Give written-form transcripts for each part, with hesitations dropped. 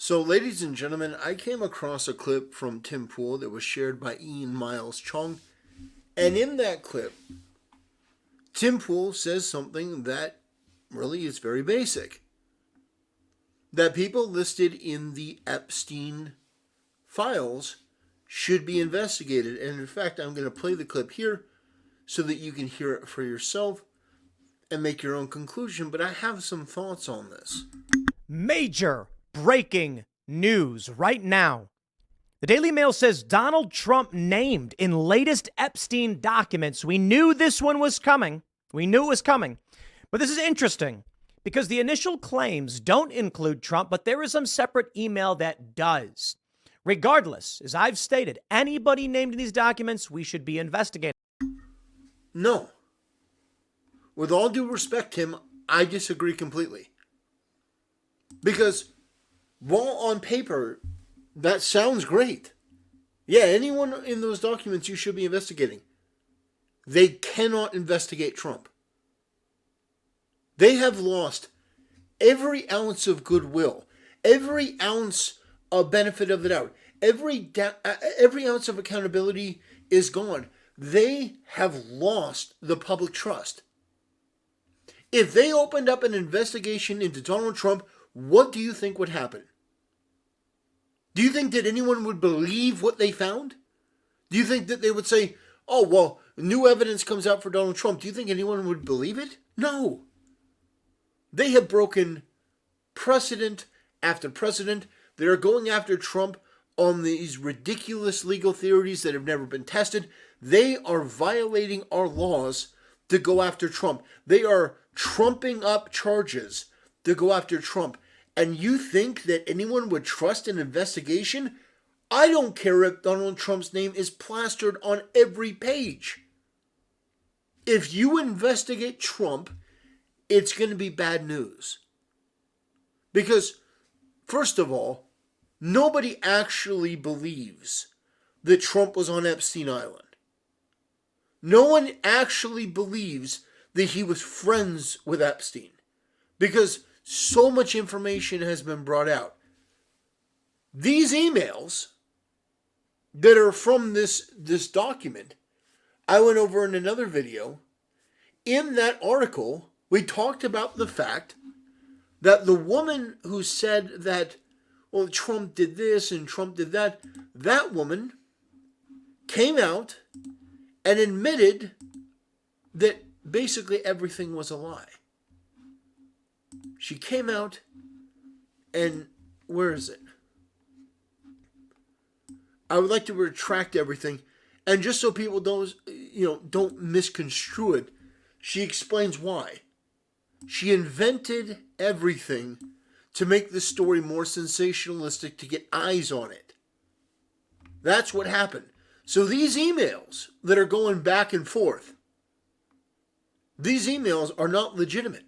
So, ladies and gentlemen, I came across a clip from Tim Pool that was shared by Ian Miles Chong. And in that clip, Tim Pool says something that really is very basic, that people listed in the Epstein files should be investigated. And in fact, I'm going to play the clip here so that you can hear it for yourself and make your own conclusion. But I have some thoughts on this. Major breaking news right now. The Daily Mail says Donald Trump named in latest Epstein documents. We knew this one was coming. We knew it was coming. But this is interesting because the initial claims don't include Trump, but there is some separate email that does. Regardless, as I've stated, anybody named in these documents, we should be investigating. No. With all due respect, Tim, I disagree completely. Because while on paper, that sounds great. Yeah, anyone in those documents you should be investigating. They cannot investigate Trump. They have lost every ounce of goodwill, every ounce of benefit of the doubt, every ounce of accountability is gone. They have lost the public trust. If they opened up an investigation into Donald Trump, what do you think would happen? Do you think that anyone would believe what they found? Do you think that they would say, oh, well, new evidence comes out for Donald Trump? Do you think anyone would believe it? No. They have broken precedent after precedent. They are going after Trump on these ridiculous legal theories that have never been tested. They are violating our laws to go after Trump. They are trumping up charges to go after Trump. And you think that anyone would trust an investigation? I don't care if Donald Trump's name is plastered on every page. If you investigate Trump, it's going to be bad news. Because, first of all, nobody actually believes that Trump was on Epstein Island. No one actually believes that he was friends with Epstein. Because so much information has been brought out. These emails that are from this document, I went over in another video. In that article, we talked about the fact that the woman who said that, well, Trump did this and Trump did that, that woman came out and admitted that basically everything was a lie. She came out and, where is it? I would like to retract everything. And just so people don't misconstrue it, she explains why. She invented everything to make the story more sensationalistic, to get eyes on it. That's what happened. So these emails that are going back and forth, these emails are not legitimate.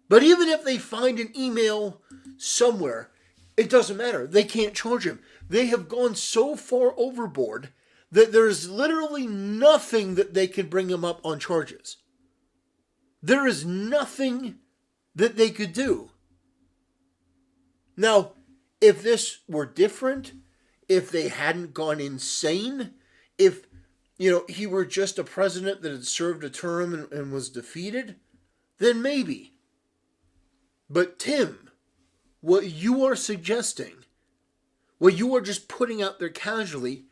But even if they find an email somewhere, it doesn't matter. They can't charge him. They have gone so far overboard that there's literally nothing that they can bring him up on charges. There is nothing that they could do. Now, if this were different, if they hadn't gone insane, if he were just a president that had served a term and was defeated, then maybe. But Tim, what you are suggesting, what you are just putting out there casually,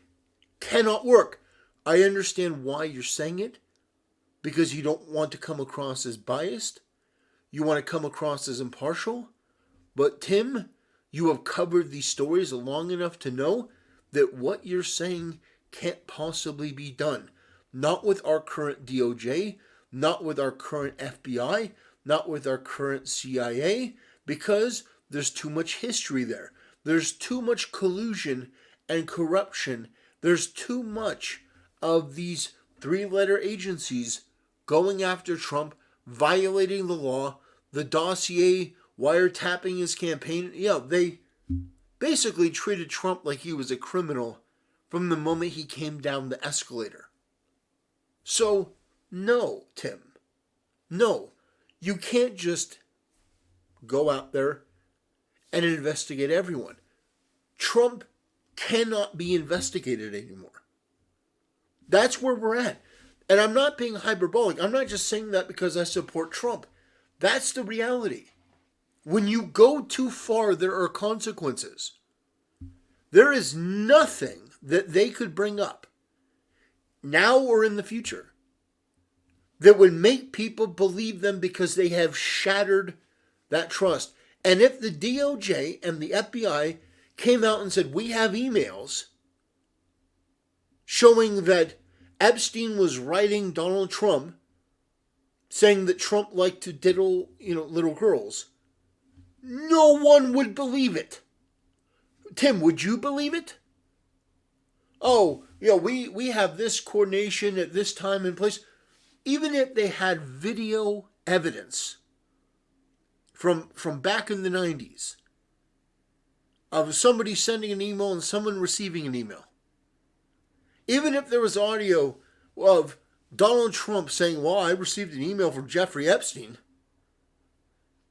cannot work. I understand why you're saying it, because you don't want to come across as biased. You want to come across as impartial. But Tim, you have covered these stories long enough to know that what you're saying can't possibly be done. Not with our current DOJ, not with our current FBI, not with our current CIA, because there's too much history there. There's too much collusion and corruption. There's too much of these three-letter agencies going after Trump, violating the law, the dossier, wiretapping his campaign. Yeah, they basically treated Trump like he was a criminal from the moment he came down the escalator. So, no, Tim. No. You can't just go out there and investigate everyone. Trump cannot be investigated anymore. That's where we're at. And I'm not being hyperbolic. I'm not just saying that because I support Trump. That's the reality. When you go too far, there are consequences. There is nothing that they could bring up, now or in the future, that would make people believe them because they have shattered that trust. And if the DOJ and the FBI came out and said, we have emails showing that Epstein was writing Donald Trump, saying that Trump liked to diddle, little girls, no one would believe it. Tim, would you believe it? Oh, we have this coordination at this time and place. Even if they had video evidence from back in the 90s of somebody sending an email and someone receiving an email. Even if there was audio of Donald Trump saying, well, I received an email from Jeffrey Epstein.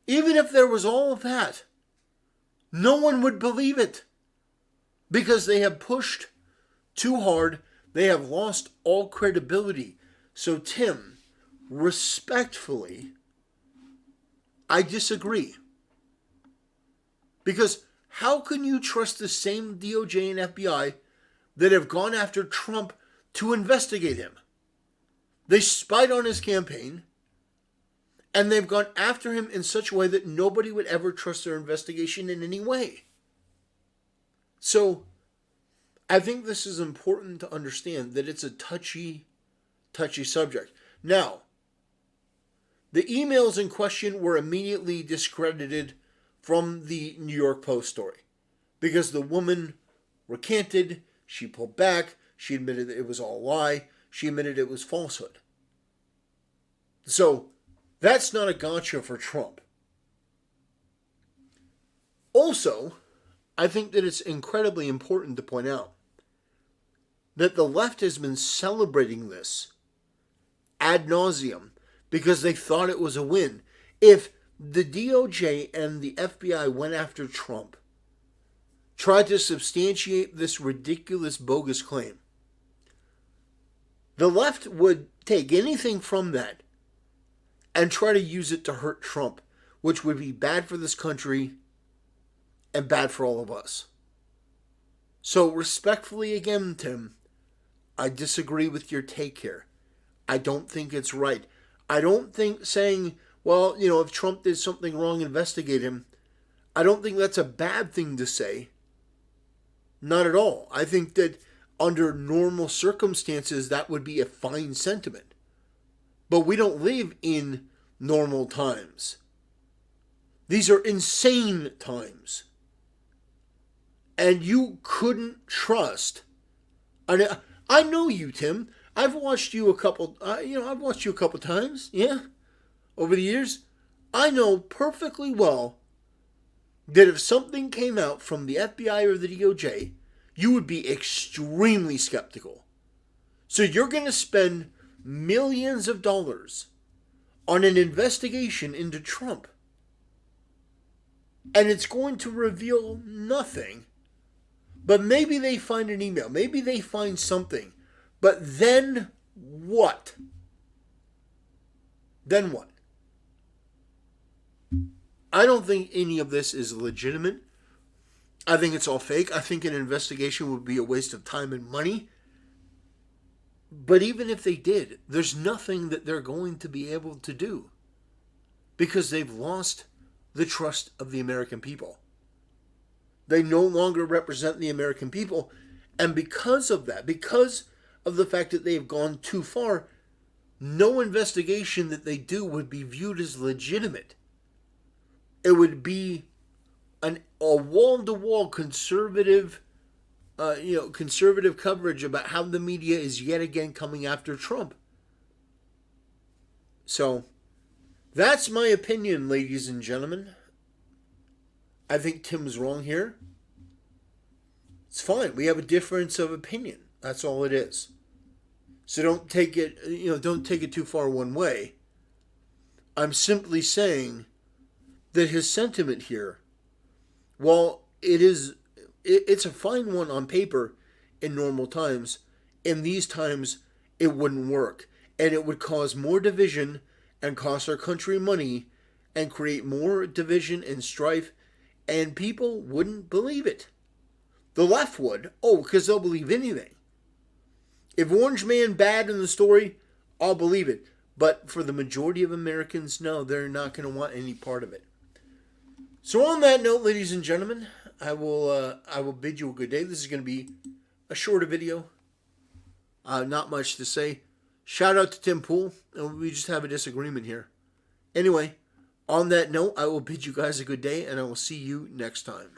Even if there was all of that, no one would believe it. Because they have pushed too hard. They have lost all credibility. So, Tim, respectfully, I disagree. Because how can you trust the same DOJ and FBI that have gone after Trump to investigate him? They spied on his campaign, and they've gone after him in such a way that nobody would ever trust their investigation in any way. So, I think this is important to understand that it's a touchy subject. Now, the emails in question were immediately discredited from the New York Post story because the woman recanted, she pulled back, she admitted that it was all a lie, she admitted it was falsehood. So, that's not a gotcha for Trump. Also, I think that it's incredibly important to point out that the left has been celebrating this ad nauseum because they thought it was a win. If the DOJ and the FBI went after Trump, tried to substantiate this ridiculous, bogus claim, the left would take anything from that and try to use it to hurt Trump, which would be bad for this country and bad for all of us. So respectfully again, Tim, I disagree with your take here. I don't think it's right. I don't think saying, well, if Trump did something wrong, investigate him. I don't think that's a bad thing to say. Not at all. I think that under normal circumstances, that would be a fine sentiment. But we don't live in normal times. These are insane times. And you couldn't trust. I know you, Tim. I've watched you a couple. I've watched you a couple times. Yeah, over the years, I know perfectly well that if something came out from the FBI or the DOJ, you would be extremely skeptical. So you're going to spend millions of dollars on an investigation into Trump, and it's going to reveal nothing. But maybe they find an email. Maybe they find something. But then what? Then what? I don't think any of this is legitimate. I think it's all fake. I think an investigation would be a waste of time and money. But even if they did, there's nothing that they're going to be able to do. Because they've lost the trust of the American people. They no longer represent the American people. And because of that, because of the fact that they've gone too far, no investigation that they do would be viewed as legitimate. It would be a wall-to-wall conservative coverage about how the media is yet again coming after Trump. So, that's my opinion, ladies and gentlemen. I think Tim's wrong here. It's fine. We have a difference of opinion. That's all it is. So don't take it too far one way. I'm simply saying that his sentiment here while it's a fine one on paper in normal times, in these times it wouldn't work. And it would cause more division and cost our country money and create more division and strife, and people wouldn't believe it. The left would. Oh, because they'll believe anything. If Orange Man bad in the story, I'll believe it. But for the majority of Americans, no, they're not going to want any part of it. So on that note, ladies and gentlemen, I will bid you a good day. This is going to be a shorter video. Not much to say. Shout out to Tim Pool. We just have a disagreement here. Anyway, on that note, I will bid you guys a good day, and I will see you next time.